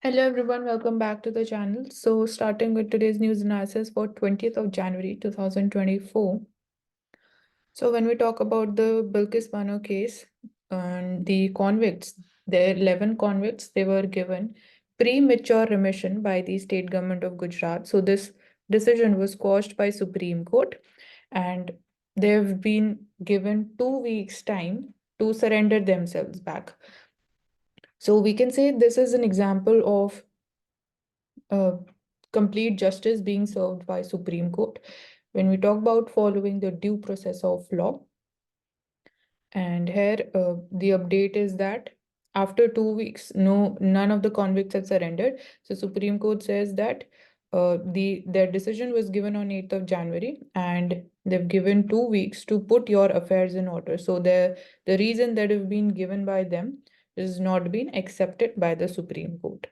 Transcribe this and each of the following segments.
Hello everyone, welcome back to the channel. So starting with today's news analysis for 20th of January 2024. So when we talk about the Bilkis Bano case and the convicts, the 11 convicts, they were given premature remission by the state government of Gujarat. So this decision was quashed by Supreme Court and they've been given 2 weeks time to surrender themselves back. So we can say this is an example of complete justice being served by Supreme Court. When we talk about following the due process of law, and here the update is that after 2 weeks, none of the convicts had surrendered. So Supreme Court says that their decision was given on 8th of January, and they've given 2 weeks to put your affairs in order. So the reason that have been given by them is not been accepted by the Supreme Court.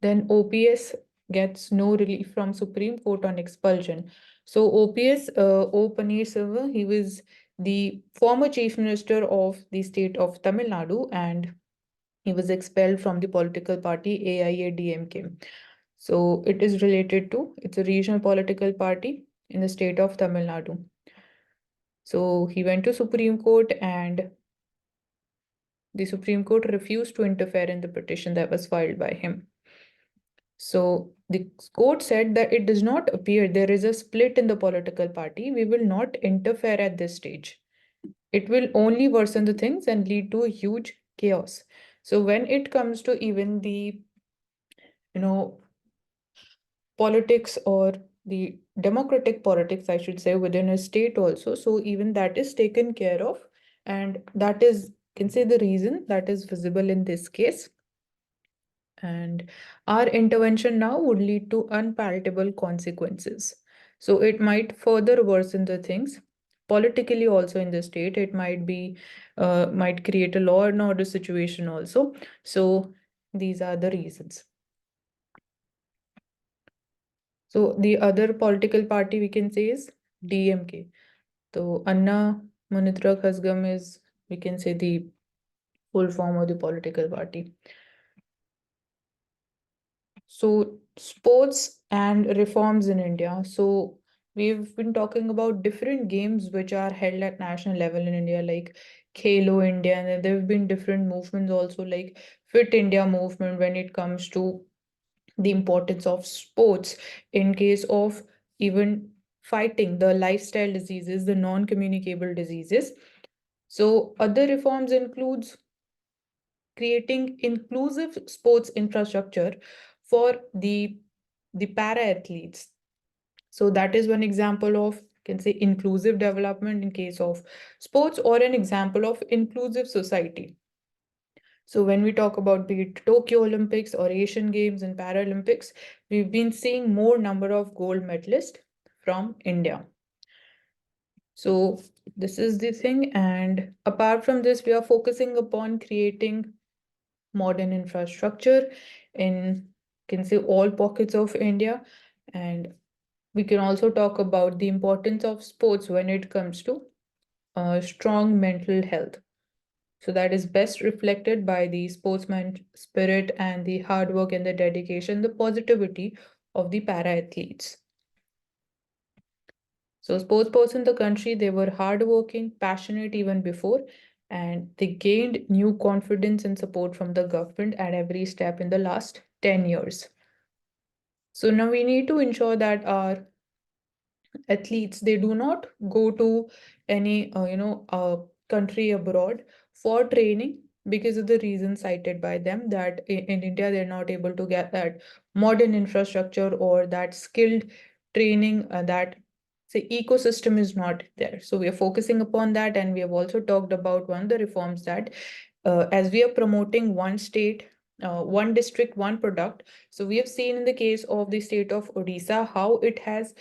Then OPS gets no relief from Supreme Court on expulsion. So OPS, O Paneerselvam, he was the former chief minister of the state of Tamil Nadu, and he was expelled from the political party AIADMK. So it is related to, it's a regional political party in the state of Tamil Nadu. So he went to Supreme Court, and the Supreme Court refused to interfere in the petition that was filed by him. So the court said that it does not appear there is a split in the political party. We will not interfere at this stage. It will only worsen the things and lead to a huge chaos. So when it comes to even the, politics or the democratic politics, I should say, within a state also. So even that is taken care of. And that is, can say the reason that is visible in this case. And our intervention now would lead to unpalatable consequences. So it might further worsen the things. Politically, also in the state, it might create a law and order situation also. So these are the reasons. So the other political party we can say is DMK. So Anna Munitra Khasgam is, we can say, the full form of the political party. So sports and reforms in India. So we've been talking about different games which are held at national level in India, like Khelo India, and there have been different movements also, like Fit India movement, when it comes to the importance of sports in case of even fighting the lifestyle diseases, the non-communicable diseases. So other reforms includes creating inclusive sports infrastructure for the para athletes. So that is one example of, can say, inclusive development in case of sports, or an example of inclusive society. So when we talk about be it Tokyo Olympics or Asian Games and Paralympics, we've been seeing more number of gold medalists from India. So this is the thing. And apart from this, we are focusing upon creating modern infrastructure in, can say, all pockets of India. And we can also talk about the importance of sports when it comes to strong mental health. So that is best reflected by the sportsman spirit and the hard work and the dedication, the positivity of the para athletes. So sports person in the country, they were hardworking, passionate even before, and they gained new confidence and support from the government at every step in the last 10 years. So now we need to ensure that our athletes, they do not go to any country abroad for training because of the reason cited by them, that in India they're not able to get that modern infrastructure or that skilled training, that say ecosystem is not there. So we are focusing upon that, and we have also talked about one of the reforms that as we are promoting one state, one district, one product. So we have seen in the case of the state of Odisha how it has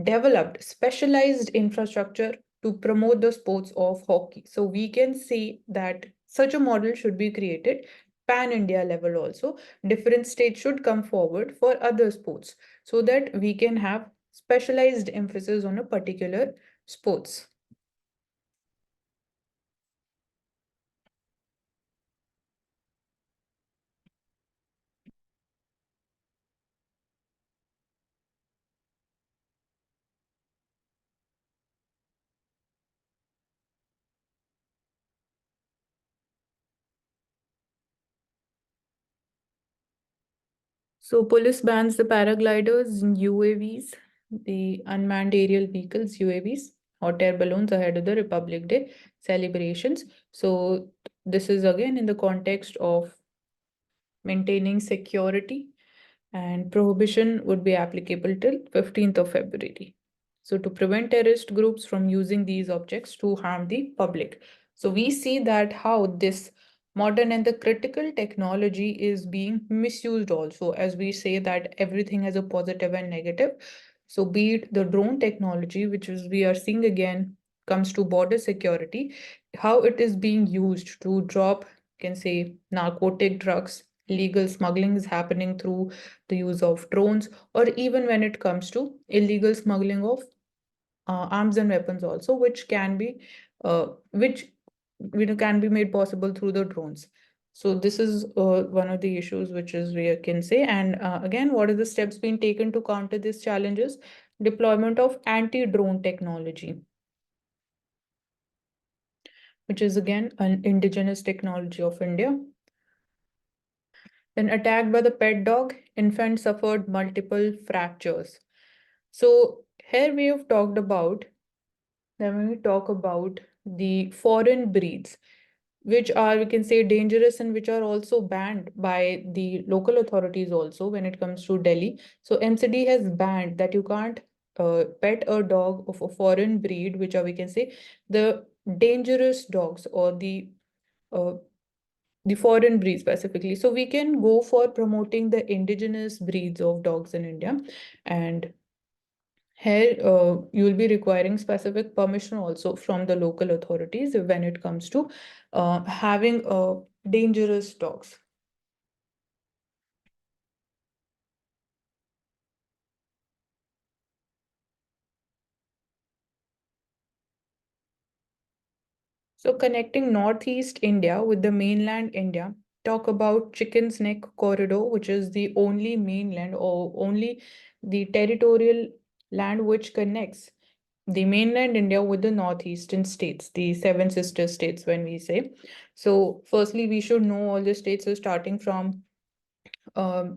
developed specialized infrastructure to promote the sports of hockey. So we can see that such a model should be created pan-India level also. Different states should come forward for other sports so that we can have specialized emphasis on a particular sports. So police bans the paragliders, UAVs, the unmanned aerial vehicles, UAVs, hot air balloons ahead of the Republic Day celebrations. So this is again in the context of maintaining security, and prohibition would be applicable till 15th of February. So to prevent terrorist groups from using these objects to harm the public. So we see that how this modern and the critical technology is being misused also, as we say that everything has a positive and negative. So be it the drone technology, which is we are seeing again comes to border security, how it is being used to drop, can say, narcotic drugs. Illegal smuggling is happening through the use of drones, or even when it comes to illegal smuggling of arms and weapons also, which can be which can be made possible through the drones. So this is one of the issues which is we can say. And again, what are the steps being taken to counter these challenges? Deployment of anti-drone technology, which is again an indigenous technology of India. Then attacked by the pet dog, infant suffered multiple fractures. So here we have talked about, then when we talk about the foreign breeds, which are, we can say, dangerous and which are also banned by the local authorities also when it comes to Delhi. So MCD has banned that you can't pet a dog of a foreign breed, which are, we can say, the dangerous dogs or uh, the foreign breed specifically. So we can go for promoting the indigenous breeds of dogs in India. And here, you will be requiring specific permission also from the local authorities when it comes to having dangerous dogs. So connecting Northeast India with the mainland India, talk about Chicken's Neck Corridor, which is the only mainland or only the territorial land which connects the mainland India with the northeastern states, the seven sister states when we say. So firstly, we should know all the states are starting from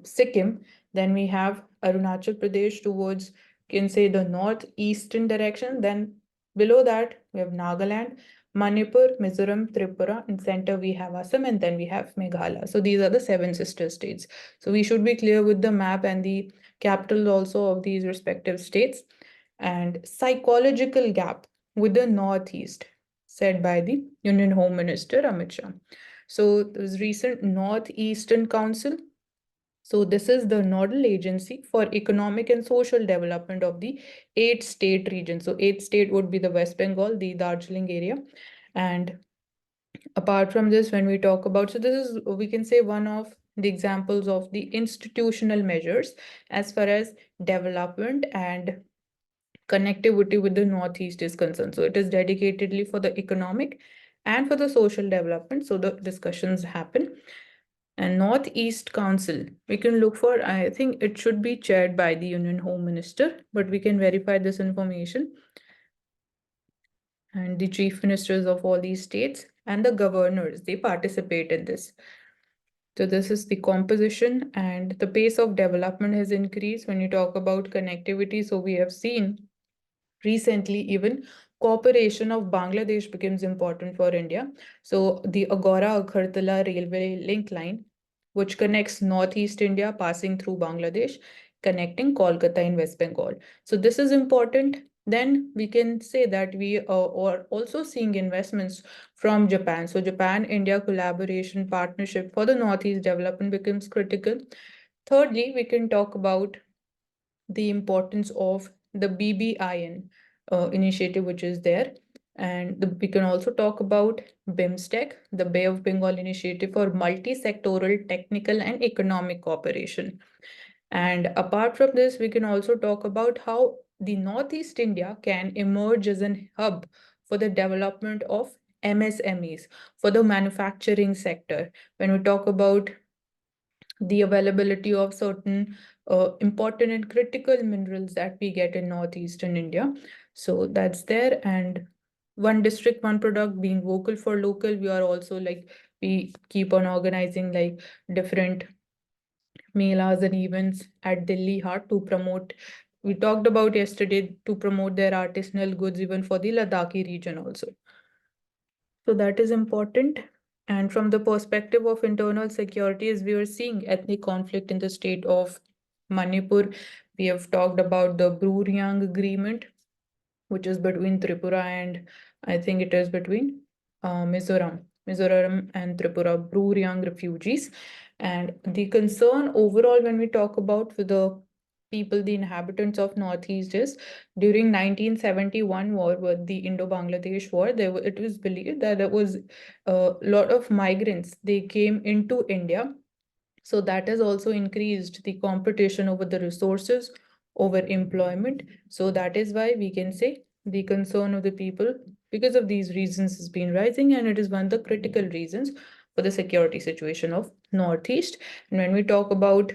Sikkim. Then we have Arunachal Pradesh towards, can say, the northeastern direction. Then below that, we have Nagaland, Manipur, Mizoram, Tripura. In center, we have Assam, and then we have Meghalaya. So these are the seven sister states. So we should be clear with the map and the capital also of these respective states. And psychological gap with the northeast, said by the Union Home Minister Amit Shah. So there was recent Northeastern Council. So this is the nodal agency for economic and social development of the 8 state region. So 8 state would be the West Bengal, the Darjeeling area. And apart from this, when we talk about, so this is, we can say, one of the examples of the institutional measures as far as development and connectivity with the Northeast is concerned. So it is dedicatedly for the economic and for the social development. So the discussions happen. And Northeast Council, we can look for, I think it should be chaired by the Union Home Minister, but we can verify this information. And the chief ministers of all these states and the governors, they participate in this. So this is the composition, and the pace of development has increased when you talk about connectivity. So we have seen recently even cooperation of Bangladesh becomes important for India. So the Agora Agartala railway link line, which connects northeast India passing through Bangladesh, connecting Kolkata in West Bengal. So this is important. Then we can say that we are also seeing investments from Japan. So Japan India collaboration partnership for the northeast development becomes critical. Thirdly, we can talk about the importance of the BBIN initiative, which is there. And we can also talk about BIMSTEC, the Bay of Bengal Initiative for Multi-Sectoral Technical and Economic Cooperation. And apart from this, we can also talk about how the Northeast India can emerge as an hub for the development of MSMEs, for the manufacturing sector. When we talk about the availability of certain important and critical minerals that we get in northeastern India. So that's there. And one district, one product, being vocal for local, we are also like, we keep on organizing like different melas and events at Delhi Haat to promote. We talked about yesterday to promote their artisanal goods even for the Ladakhi region also. So that is important. And from the perspective of internal security, as we were seeing ethnic conflict in the state of Manipur, we have talked about the Bruriang Agreement, which is between Tripura and I think it is between Mizoram and Tripura, Bruriang refugees. And the concern overall when we talk about with the people, the inhabitants of Northeast is during 1971 war, with the Indo-Bangladesh war, it was believed that there was a lot of migrants. They came into India, so that has also increased the competition over the resources, over employment. So that is why we can say the concern of the people because of these reasons has been rising, and it is one of the critical reasons for the security situation of Northeast. And when we talk about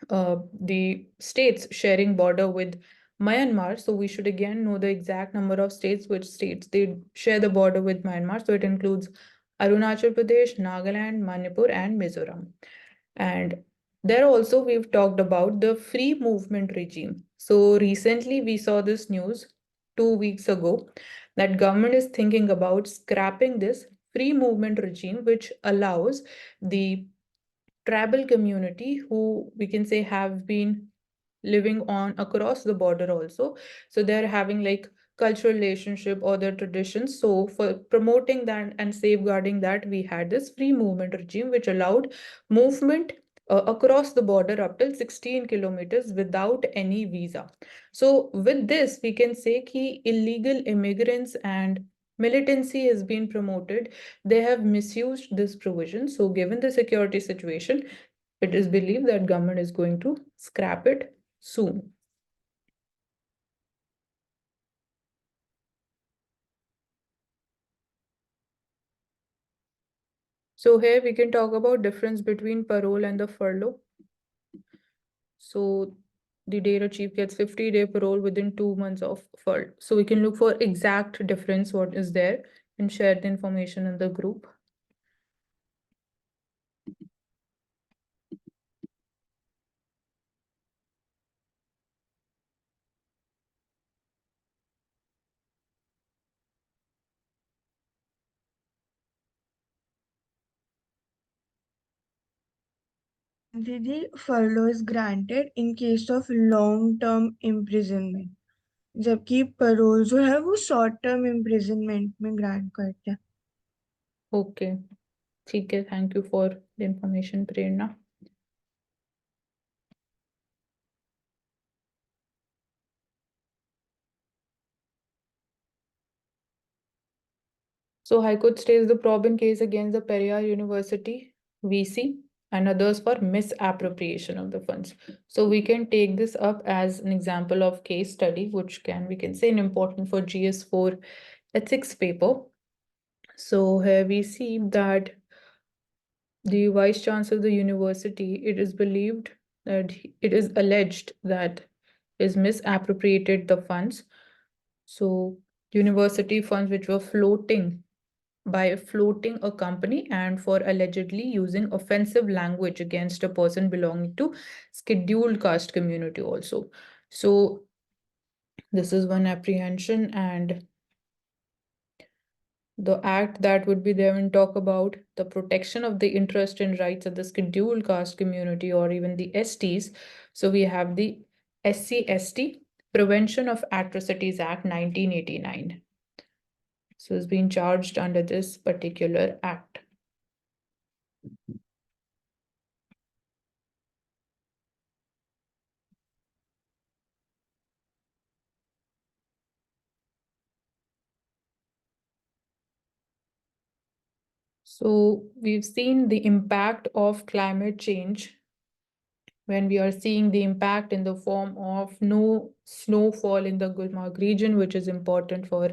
the states sharing border with Myanmar, so we should again know the exact number of states, which states they share the border with Myanmar. So it includes Arunachal Pradesh, Nagaland, Manipur, and Mizoram. And there also we've talked about the free movement regime. So recently we saw this news 2 weeks ago that government is thinking about scrapping this free movement regime, which allows the tribal community who we can say have been living on across the border also, so they're having like cultural relationship or their traditions. So for promoting that and safeguarding that, we had this free movement regime which allowed movement across the border up till 16 kilometers without any visa. So with this we can say ki illegal immigrants and militancy has been promoted. They have misused this provision. So given the security situation, it is believed that government is going to scrap it soon. So here we can talk about difference between parole and the furlough. So the day a chief gets 50-day parole within 2 months of furlough. So we can look for exact difference what is there and share the information in the group. दीदी furlough is granted in case of long term imprisonment, जबकि parole जो है वो short term imprisonment में grant करते हैं. Okay, ठीक है, thank you for the information, Prerna. So High Court stays the Probin case against the Periyar University, VC, and others for misappropriation of the funds. So we can take this up as an example of case study, which we can say an important for GS4 ethics paper. So here we see that the vice chancellor of the university, it is believed that it is alleged that is misappropriated the funds. So university funds which were floating by floating a company and for allegedly using offensive language against a person belonging to scheduled caste community also. So this is one apprehension, and the act that would be there when talk about the protection of the interest and rights of the scheduled caste community or even the STs. So we have the SC/ST Prevention of Atrocities Act 1989. So it's been charged under this particular act. So we've seen the impact of climate change when we are seeing the impact in the form of no snowfall in the Gulmarg region, which is important for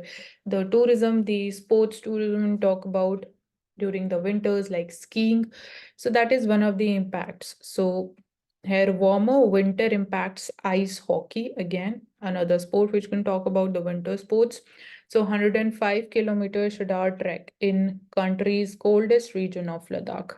the tourism, the sports tourism talk about during the winters like skiing. So that is one of the impacts. So here warmer winter impacts ice hockey, again, another sport which can talk about the winter sports. So 105-kilometer Chadar trek in country's coldest region of Ladakh.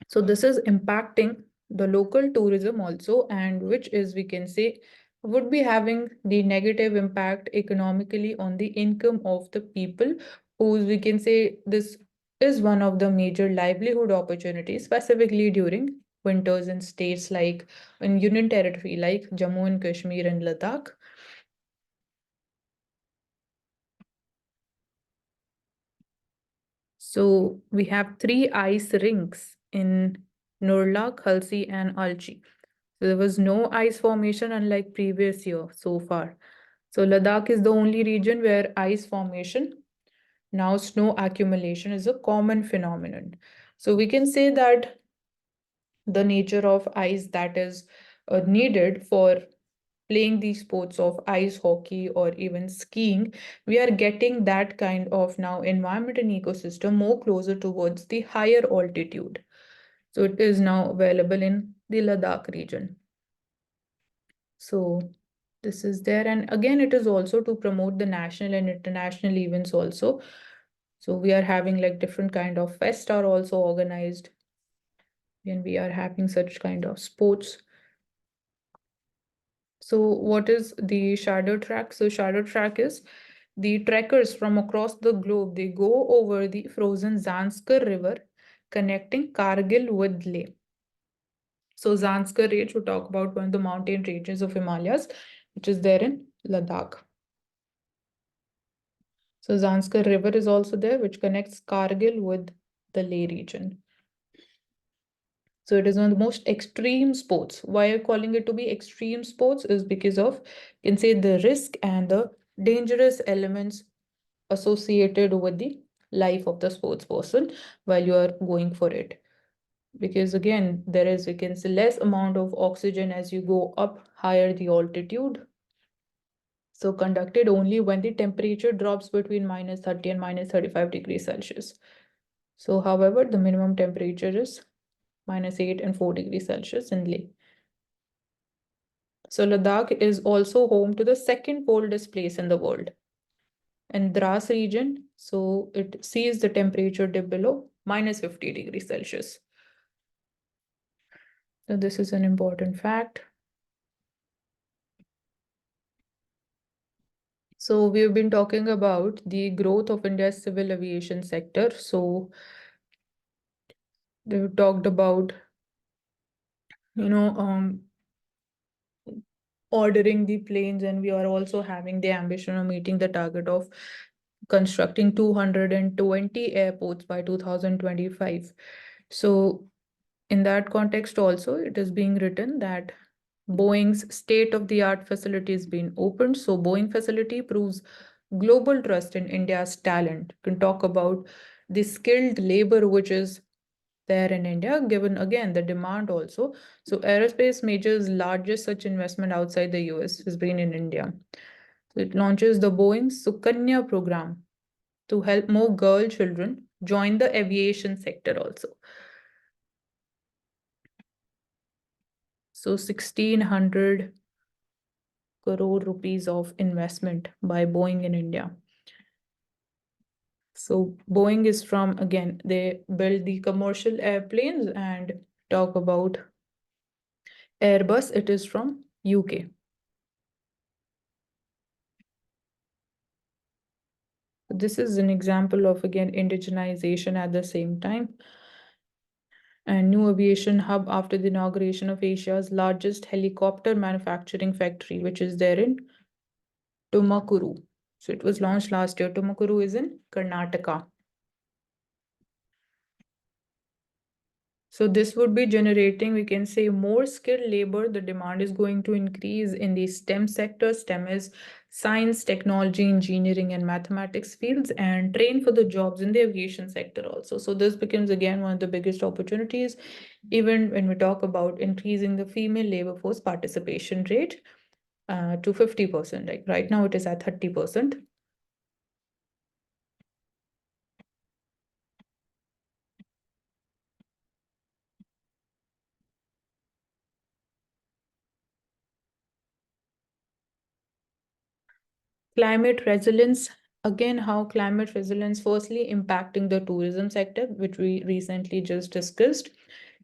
So this is impacting the local tourism also, and which is, we can say, would be having the negative impact economically on the income of the people, whose, we can say, this is one of the major livelihood opportunities, specifically during winters in states like in Union Territory like Jammu and Kashmir and Ladakh. So we have three ice rinks in Nurla, Khalsi, and Alchi. So there was no ice formation unlike previous year so far. So Ladakh is the only region where ice formation, now snow accumulation, is a common phenomenon. So we can say that the nature of ice that is needed for playing these sports of ice hockey or even skiing, we are getting that kind of now environment and ecosystem more closer towards the higher altitude. So it is now available in the Ladakh region. So this is there. And again, it is also to promote the national and international events also. So we are having like different kind of fest are also organized, and we are having such kind of sports. So what is the shadow track? So shadow track is the trekkers from across the globe, they go over the frozen Zanskar River, connecting Kargil with Leh. So Zanskar Range, we talk about one of the mountain ranges of Himalayas, which is there in Ladakh. So Zanskar River is also there, which connects Kargil with the Leh region. So it is one of the most extreme sports. Why I'm calling it to be extreme sports is because of, you can say, the risk and the dangerous elements associated with the life of the sports person while you are going for it. Because again, there is, you can say, less amount of oxygen as you go up higher the altitude. So conducted only when the temperature drops between -30 and -35 degrees Celsius. So however, the minimum temperature is -8 and 4 degrees Celsius in Leh. So Ladakh is also home to the second coldest place in the world. In Dras region, so it sees the temperature dip below -50 degrees Celsius. So this is an important fact. So we've been talking about the growth of India's civil aviation sector. So we've talked about, you know, ordering the planes, and we are also having the ambition of meeting the target of constructing 220 airports by 2025. So in that context also, it is being written that Boeing's state-of-the-art facility is being opened. So Boeing facility proves global trust in India's talent. You can talk about the skilled labor which is there in India, given again the demand also. So aerospace majors largest such investment outside the US has been in India. So it launches the Boeing Sukanya program to help more girl children join the aviation sector also. So 1,600 crore rupees of investment by Boeing in India. So Boeing is from, again, they build the commercial airplanes, and talk about Airbus, it is from UK. This is an example of, again, indigenization at the same time. And new aviation hub after the inauguration of Asia's largest helicopter manufacturing factory, which is there in Tumakuru. So it was launched last year. Tumakuru is in Karnataka. So this would be generating, we can say, more skilled labor. The demand is going to increase in the STEM sector. STEM is science, technology, engineering, and mathematics fields, and train for the jobs in the aviation sector also. So this becomes again one of the biggest opportunities, even when we talk about increasing the female labor force participation rate to 50%. Like right now it is at 30%. Climate resilience, again, how climate resilience firstly impacting the tourism sector, which we recently just discussed.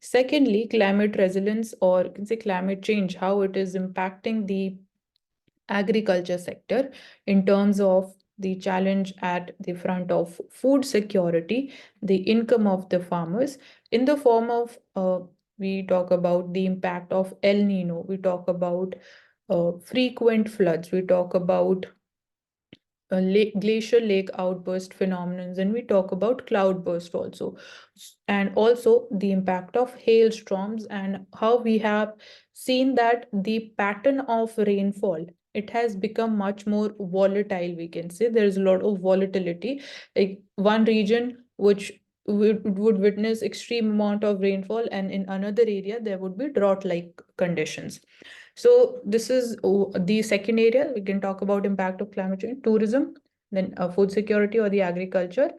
Secondly, climate resilience, or you can say climate change, how it is impacting the agriculture sector in terms of the challenge at the front of food security, the income of the farmers, in the form of we talk about the impact of El Nino, we talk about frequent floods, we talk about glacial lake outburst phenomenons, and we talk about cloudburst also. And also the impact of hailstorms, and how we have seen that the pattern of rainfall, it has become much more volatile, we can say there is a lot of volatility, like one region which would witness extreme amount of rainfall, and in another area there would be drought like conditions. So this is the second area. We can talk about impact of climate change, tourism, then food security or the agriculture.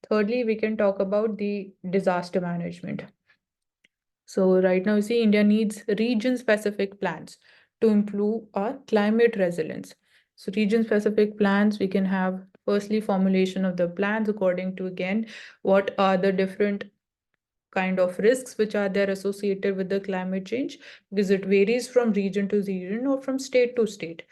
Thirdly, we can talk about the disaster management. So right now, you see, India needs region-specific plans to improve our climate resilience. So region-specific plans, we can have firstly formulation of the plans according to, again, what are the different kind of risks which are there associated with the climate change, because it varies from region to region or from state to state.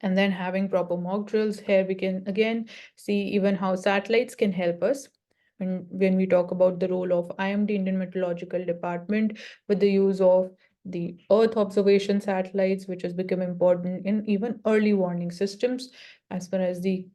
And then having proper mock drills. Here we can again see even how satellites can help us when we talk about the role of IMD, Indian Meteorological Department, with the use of the Earth observation satellites, which has become important in even early warning systems as far as the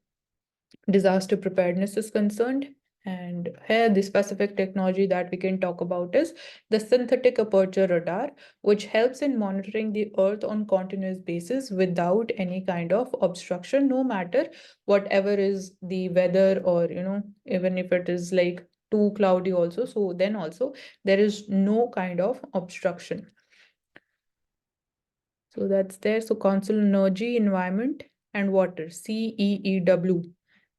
disaster preparedness is concerned. And here, the specific technology that we can talk about is the synthetic aperture radar, which helps in monitoring the Earth on continuous basis without any kind of obstruction, no matter whatever is the weather, or even if it is like too cloudy also. So then also there is no kind of obstruction. So that's there. So Council on Energy, Environment and Water, CEEW.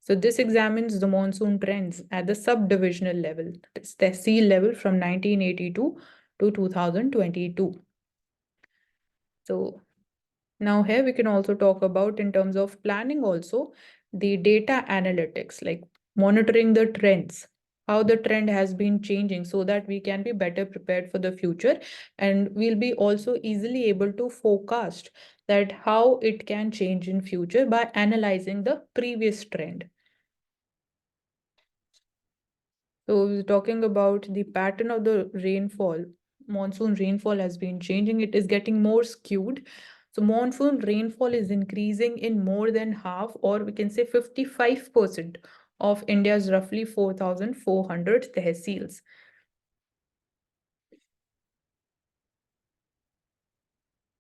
So this examines the monsoon trends at the subdivisional level. It's the sea level from 1982 to 2022. So now here we can also talk about, in terms of planning also, the data analytics, like monitoring the trends, how the trend has been changing, so that we can be better prepared for the future, and we'll be also easily able to forecast that how it can change in future by analyzing the previous trend. So we're talking about the pattern of the rainfall. Monsoon rainfall has been changing. It is getting more skewed. So monsoon rainfall is increasing in more than half, or we can say 55% of India's roughly 4,400 tehsils.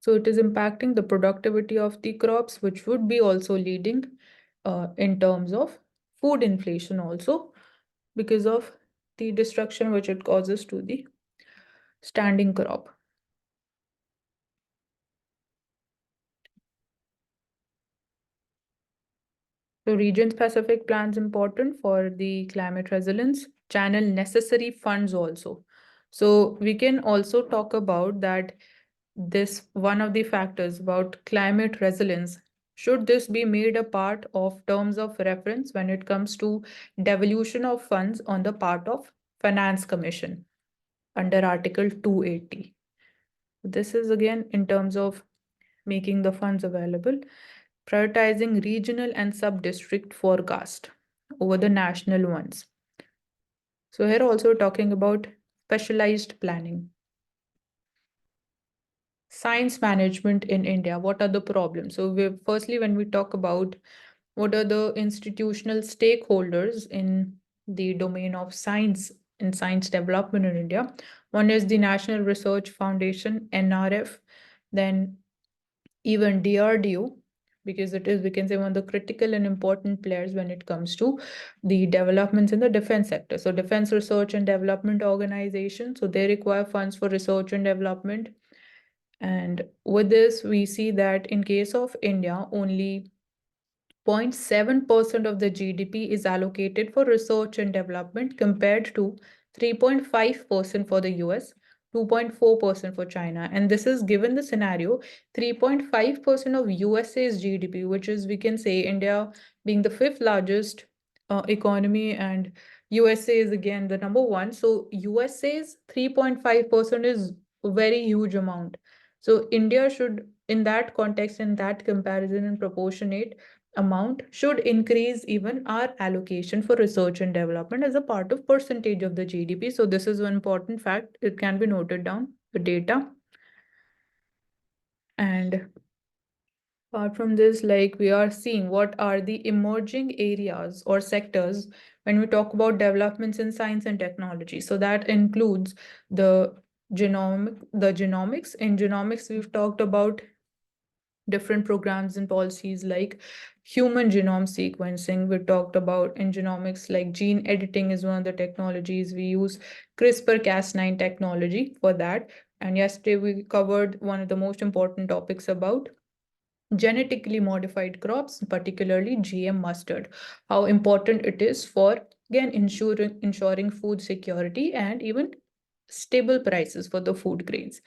So it is impacting the productivity of the crops, which would be also leading in terms of food inflation also, because of the destruction which it causes to the standing crop. So region-specific plans important for the climate resilience, channel necessary funds also. So we can also talk about that this one of the factors about climate resilience, should this be made a part of terms of reference when it comes to devolution of funds on the part of Finance Commission under Article 280. This is again in terms of making the funds available, prioritizing regional and sub-district forecast over the national ones. So here also talking about specialized planning. Science management in India, what are the problems? So firstly, when we talk about what are the institutional stakeholders in the domain of science and science development in India, one is the National Research Foundation, NRF, then even DRDO, because it is, we can say, one of the critical and important players when it comes to the developments in the defense sector. So Defense Research and Development Organization, so they require funds for research and development. And with this, we see that in case of India, only 0.7% of the GDP is allocated for research and development, compared to 3.5% for the US, 2.4% for China. And this is given the scenario 3.5% of USA's GDP, which is, we can say, India being the fifth largest economy, and USA is again the number one. So USA's 3.5% is a very huge amount. So India should, in that context, in that comparison and proportionate amount, should increase even our allocation for research and development as a part of percentage of the GDP. So this is one important fact. It can be noted down, the data. And apart from this, like we are seeing what are the emerging areas or sectors when we talk about developments in science and technology. So that includes the genomics. In genomics, we've talked about different programs and policies like human genome sequencing. We talked about in genomics, like gene editing is one of the technologies. We use CRISPR-Cas9 technology for that. And yesterday we covered one of the most important topics about genetically modified crops, particularly GM mustard, how important it is for, again, ensuring food security and even stable prices for the food grains.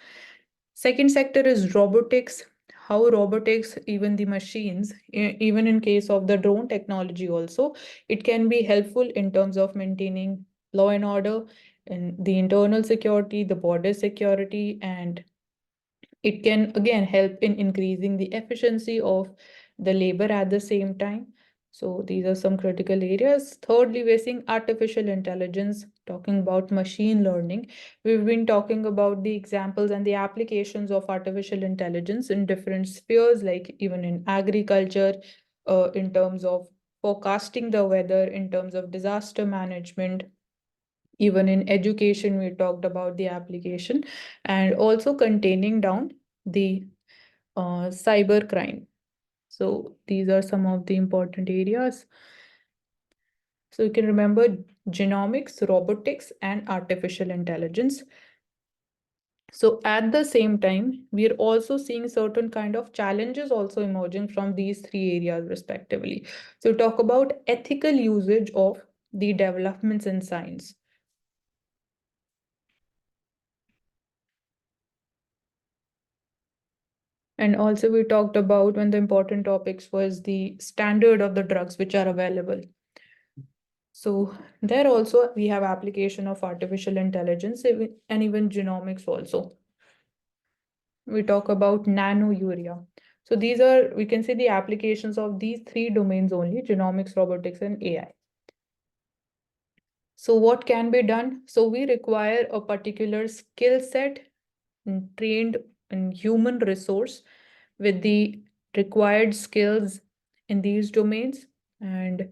Second sector is robotics, how robotics, even the machines, even in case of the drone technology also, it can be helpful in terms of maintaining law and order and the internal security, the border security, and it can again help in increasing the efficiency of the labor at the same time. So these are some critical areas. Thirdly, we're seeing artificial intelligence, talking about machine learning. We've been talking about the examples and the applications of artificial intelligence in different spheres, like even in agriculture, in terms of forecasting the weather, in terms of disaster management, even in education, we talked about the application, and also containing down the cyber crime. So these are some of the important areas. So you can remember genomics, robotics, and artificial intelligence. So at the same time, we are also seeing certain kind of challenges also emerging from these three areas respectively. So talk about ethical usage of the developments in science. And also we talked about one of the important topics was the standard of the drugs which are available. So there also we have application of artificial intelligence and even genomics also. We talk about nanourea. So these are, we can say, the applications of these three domains only: genomics, robotics, and AI. So what can be done? So we require a particular skill set trained and human resource with the required skills in these domains, and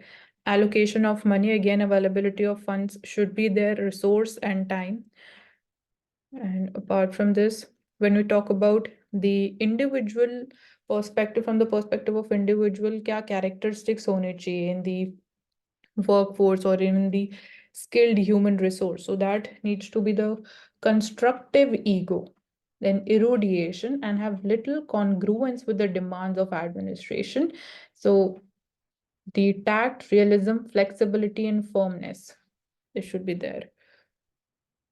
allocation of money, again availability of funds should be there, resource and time. And apart from this, when we talk about the individual perspective, from the perspective of individual, क्या characteristics होने चाहिए in the workforce or in the skilled human resource? So that needs to be the constructive ego, then irradiation, and have little congruence with the demands of administration. So the tact, realism, flexibility, and firmness, this should be there.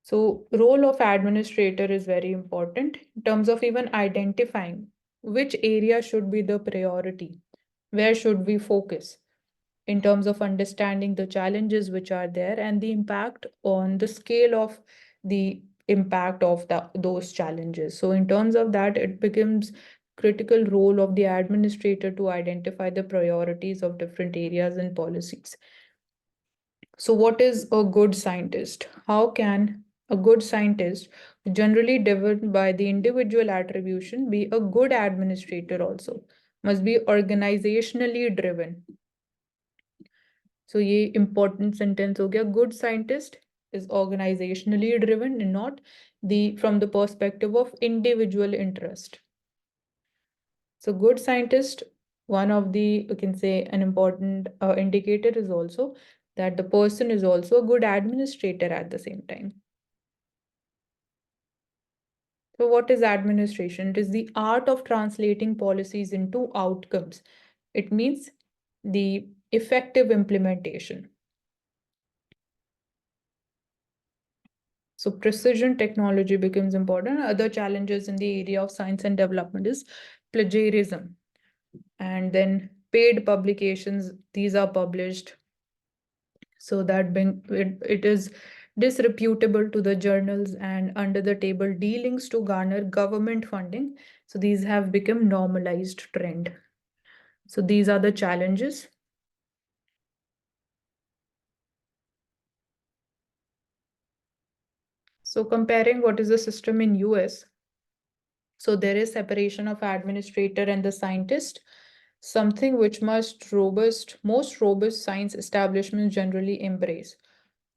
So role of administrator is very important in terms of even identifying which area should be the priority, where should we focus, in terms of understanding the challenges which are there and the impact on the scale of the impact of those challenges. So in terms of that, it becomes critical role of the administrator to identify the priorities of different areas and policies. So what is a good scientist? How can a good scientist, generally driven by the individual attribution, be a good administrator also? Must be organizationally driven. So ये important sentence हो गया. Good scientist is organizationally driven and not from the perspective of individual interest. So good scientist, one of the, you can say, an important indicator is also that the person is also a good administrator at the same time. So what is administration? It is the art of translating policies into outcomes. It means the effective implementation. So precision technology becomes important. Other challenges in the area of science and development is plagiarism. And then paid publications, these are published. So that it is disreputable to the journals and under the table dealings to garner government funding. So these have become normalized trend. So these are the challenges. So comparing what is the system in US, so there is separation of administrator and the scientist, something which most robust science establishments generally embrace.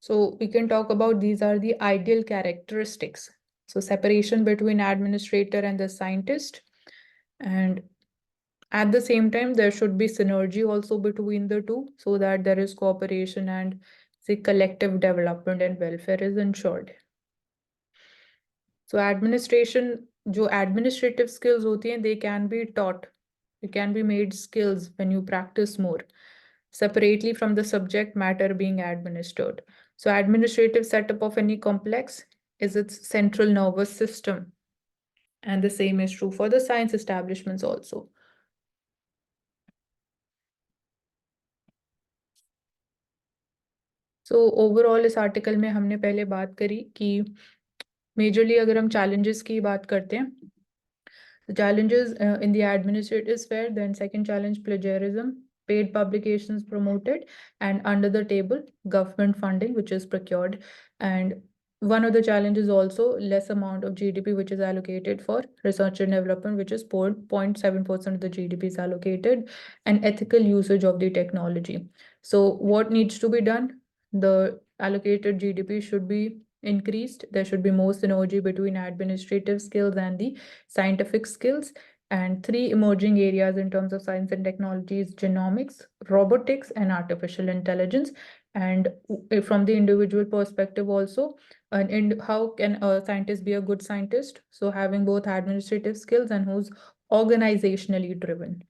So we can talk about these are the ideal characteristics. So separation between administrator and the scientist, and at the same time there should be synergy also between the two so that there is cooperation and the collective development and welfare is ensured. So administration, जो administrative skills होती हैं, they can be taught, they can be made skills when you practice more separately from the subject matter being administered. So administrative setup of any complex is its central nervous system, and the same is true for the science establishments also. So overall इस article में हमने पहले बात करी कि majorly अगर हम challenges की बात करते हैं, the challenges in the administrative sphere, then second challenge plagiarism, paid publications promoted, and under the table government funding which is procured. And one of the challenges also less amount of GDP which is allocated for research and development, which is 0.7% of the GDP is allocated, and ethical usage of the technology. So what needs to be done? The allocated GDP should be increased. There should be more synergy between administrative skills and the scientific skills. And three emerging areas in terms of science and technology is genomics, robotics, and artificial intelligence. And from the individual perspective also, and how can a scientist be a good scientist? So having both administrative skills and who's organizationally driven.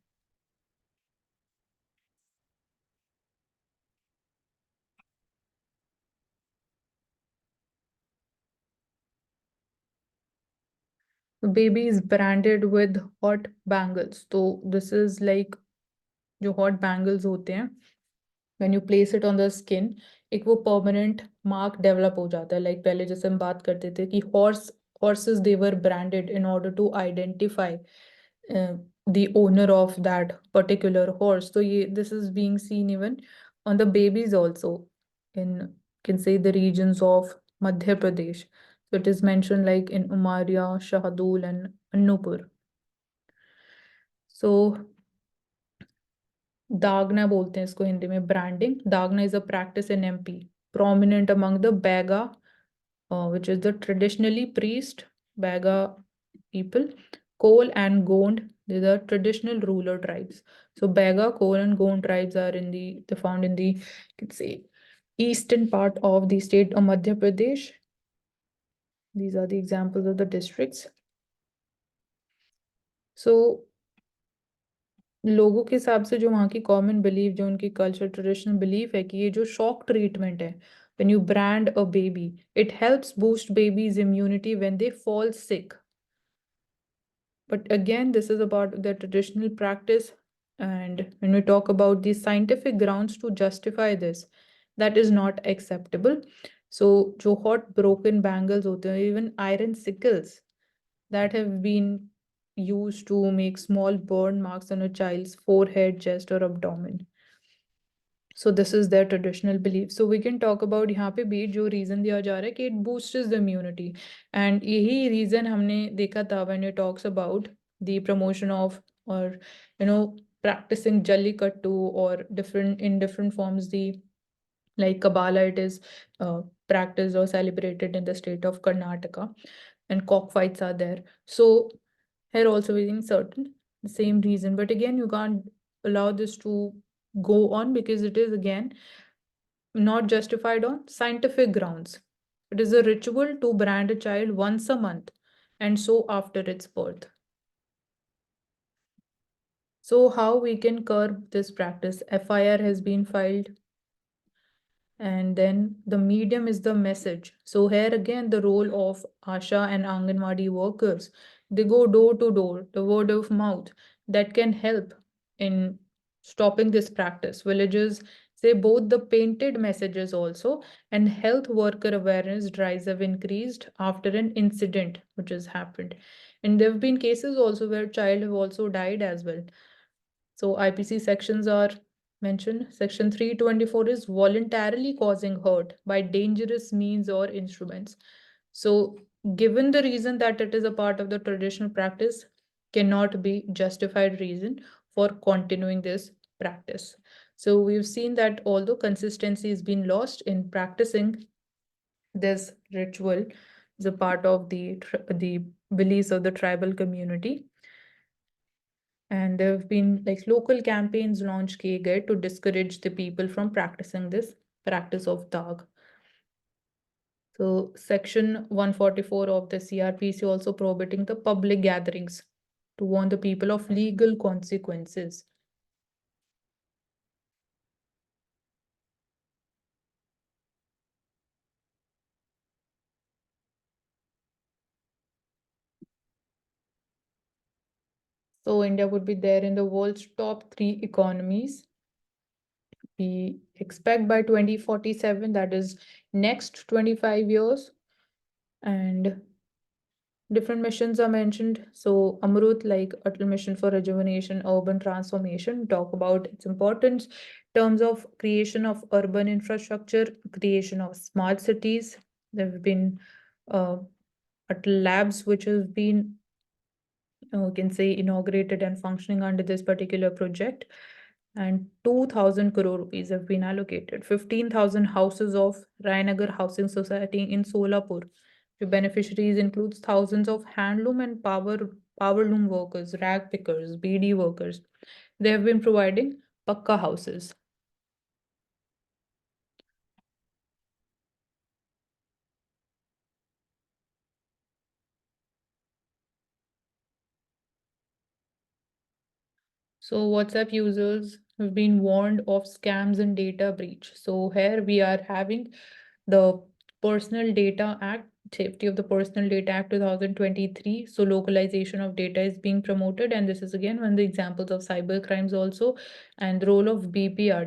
Baby is branded with hot bangles. So this is like जो hot bangles होते हैं, when you place it on the skin, एक वो permanent mark develop हो जाता है. Like पहले जैसे हम बात करते थे कि horses they were branded in order to identify the owner of that particular horse. So this is being seen even on the babies also in, can say, the regions of Madhya Pradesh. So it is mentioned like in Umaria, Shahadul, and Annupur. So दागना बोलते हैं इसको हिंदी में, branding. दागना is a practice in MP, prominent among the Baga, which is the traditionally priest Baga people. Kol and Gond, these are traditional ruler tribes. So Baga, Kol, and Gond tribes are they're found in the, you can say, eastern part of the state of Madhya Pradesh. These are the examples of the districts. So लोगों के हिसाब से जो वहाँ की common belief, जो उनकी culture traditional belief है कि ये जो शॉक ट्रीटमेंट है, when you brand a baby, it helps boost baby's immunity when they fall sick. But again, this is about the traditional practice. And when we talk about the scientific grounds to justify this, that is not acceptable. So जो hot broken bangles होते हैं, even iron sickles that have been used to make small burn marks on a child's forehead, chest, or abdomen. So this is their traditional belief. So we can talk about यहाँ पे भी जो reason दिया जा रहा है कि it boosts the immunity. And यही reason हमने देखा था when it talks about the promotion of, or practicing jallikattu, or different forms, the like Kabbalah, it is practiced or celebrated in the state of Karnataka, and cockfights are there. So here also within certain the same reason, but again you can't allow this to go on because it is again not justified on scientific grounds. It is a ritual to brand a child once a month, and so after its birth. So how we can curb this practice? FIR has been filed, and then the medium is the message. So here again the role of Asha and Anganwadi workers, they go door to door, the word of mouth that can help in stopping this practice. Villages say both the painted messages also and health worker awareness drives have increased after an incident which has happened. And there have been cases also where child have also died as well. So IPC sections are mentioned. Section 324 is voluntarily causing hurt by dangerous means or instruments. So given the reason that it is a part of the traditional practice, cannot be justified reason for continuing this practice. So we've seen that although consistency has been lost in practicing this ritual as a part of the beliefs of the tribal community, and there have been like local campaigns launched K-Guide to discourage the people from practicing this practice of Dag. So section 144 of the CRPC also prohibiting the public gatherings to warn the people of legal consequences. So India would be there in the world's top 3 economies. We expect by 2047, that is next 25 years, and different missions are mentioned. So Amrut, like Atal Mission for Rejuvenation, Urban Transformation, talk about its importance in terms of creation of urban infrastructure, creation of smart cities. There have been Atal labs which have been, you can say, inaugurated and functioning under this particular project. And 2,000 crore rupees have been allocated. 15,000 houses of Rainagar Housing Society in Solapur. The beneficiaries includes thousands of handloom and power loom workers, rag pickers, BD workers. They have been providing pakka houses. So WhatsApp users have been warned of scams and data breach. So here we are having the Personal Data Act, Safety of the Personal Data Act 2023. So localization of data is being promoted, and this is again one of the examples of cyber crimes also, and the role of BPR,